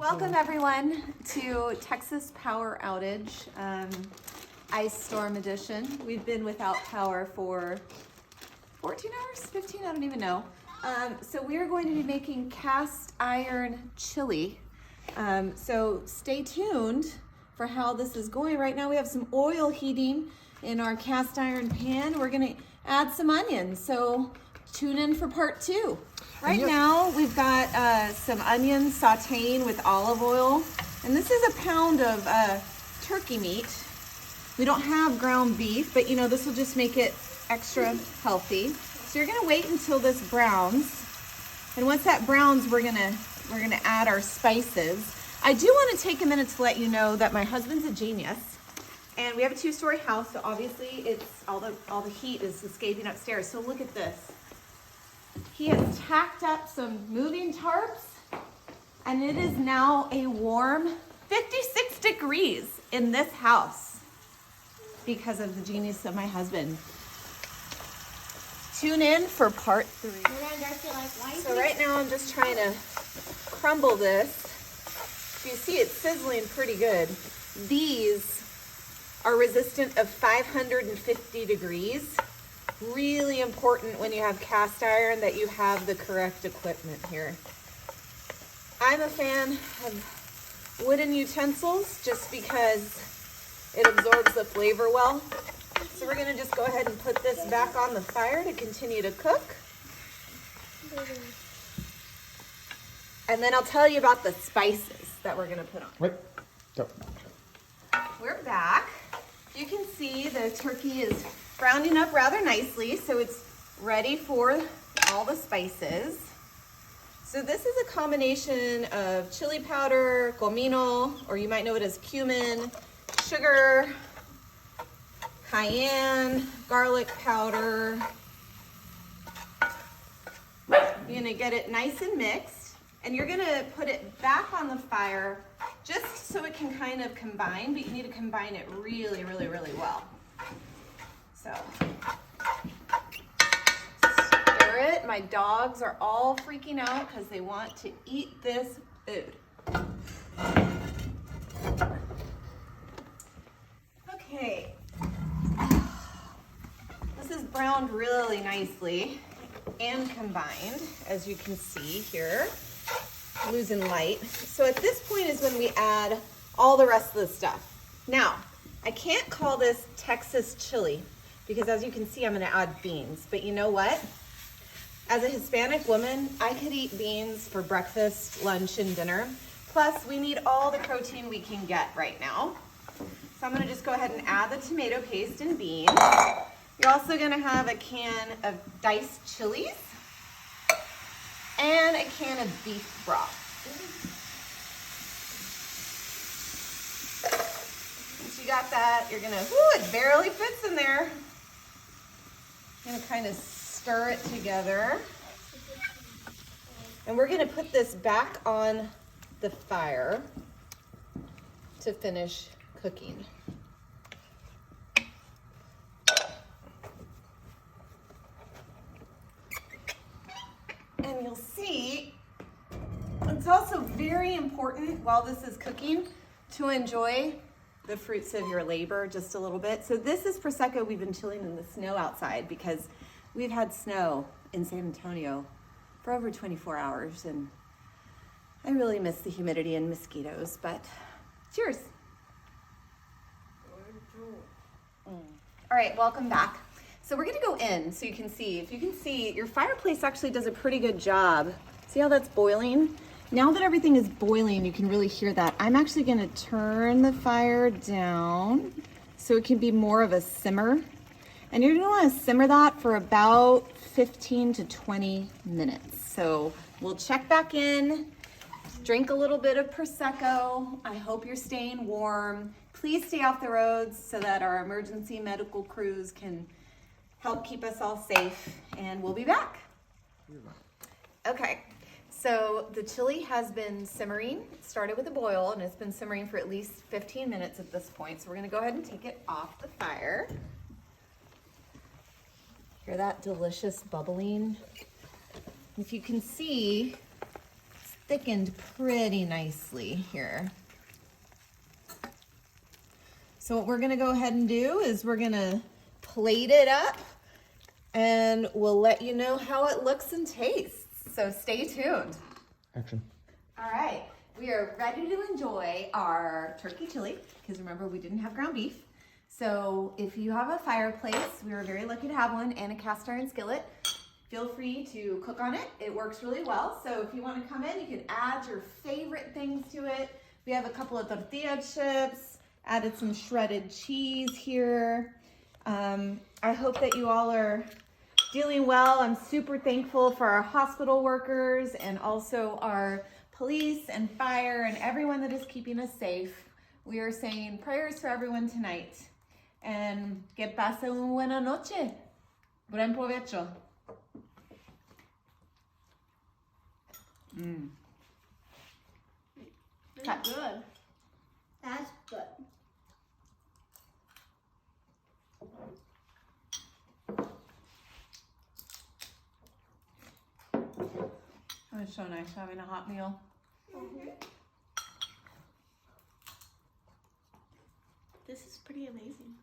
Welcome everyone to Texas Power Outage, Ice Storm Edition. We've been without power for 14 hours, 15, I don't even know. So we are going to be making cast iron chili. So stay tuned for how this is going. Right now we have some oil heating in our cast iron pan. We're gonna add some onions, so tune in for part 2. Right now we've got some onions sauteing with olive oil, and this is a pound of turkey meat. We don't have ground beef, but you know, this will just make it extra healthy. So you're gonna wait until this browns, and once that browns, we're gonna add our spices. I do want to take a minute to let you know that my husband's a genius, and we have a 2-story house, so obviously it's all the heat is escaping upstairs. So look at this. He has tacked up some moving tarps, and it is now a warm 56 degrees in this house because of the genius of my husband. Tune in for part 3. So right now I'm just trying to crumble this. You see it's sizzling pretty good. These are resistant of 550 degrees. Really important when you have cast iron that you have the correct equipment here. I'm a fan of wooden utensils just because it absorbs the flavor well. So we're gonna just go ahead and put this back on the fire to continue to cook. And then I'll tell you about the spices that we're gonna put on. Wait, go. We're back. You can see the turkey is browning up rather nicely, so it's ready for all the spices. So this is a combination of chili powder, comino, or you might know it as cumin, sugar, cayenne, garlic powder. You're gonna get it nice and mixed, and you're gonna put it back on the fire just so it can kind of combine, but you need to combine it really, really, really well. So, stir it. My dogs are all freaking out because they want to eat this food. Okay. This is browned really nicely and combined, as you can see here, losing light. So at this point is when we add all the rest of the stuff. Now, I can't call this Texas chili because as you can see, I'm gonna add beans, but you know what? As a Hispanic woman, I could eat beans for breakfast, lunch, and dinner. Plus, we need all the protein we can get right now. So I'm gonna just go ahead and add the tomato paste and beans. You're also gonna have a can of diced chilies and a can of beef broth. Once you got that, you're gonna, it barely fits in there. You're gonna kind of stir it together. And we're gonna put this back on the fire to finish cooking. And you'll see, it's also very important while this is cooking to enjoy the fruits of your labor just a little bit. So this is Prosecco we've been chilling in the snow outside because we've had snow in San Antonio for over 24 hours, and I really miss the humidity and mosquitoes, but cheers. All right, welcome back. So we're gonna go in so you can see. If you can see, your fireplace actually does a pretty good job. See how that's boiling? Now that everything is boiling, you can really hear that. I'm actually gonna turn the fire down so it can be more of a simmer. And you're gonna wanna simmer that for about 15 to 20 minutes. So we'll check back in, drink a little bit of Prosecco. I hope you're staying warm. Please stay off the roads so that our emergency medical crews can help keep us all safe, and we'll be back. Okay, so the chili has been simmering. It started with a boil, and it's been simmering for at least 15 minutes at this point. So we're gonna go ahead and take it off the fire. Hear that delicious bubbling? If you can see, thickened pretty nicely here. So what we're gonna go ahead and do is we're gonna plate it up and we'll let you know how it looks and tastes. So stay tuned. Action. All right, we are ready to enjoy our turkey chili, because remember we didn't have ground beef. So if you have a fireplace, we were very lucky to have one, and a cast iron skillet, feel free to cook on it. It works really well. So if you want to come in, you can add your favorite things to it. We have a couple of tortilla chips, added some shredded cheese here. I hope that you all are doing well. I'm super thankful for our hospital workers and also our police and fire and everyone that is keeping us safe. We are saying prayers for everyone tonight. And que pase una buena noche. Buen provecho. That's good. That's good. Oh, it's so nice having a hot meal. This is pretty amazing.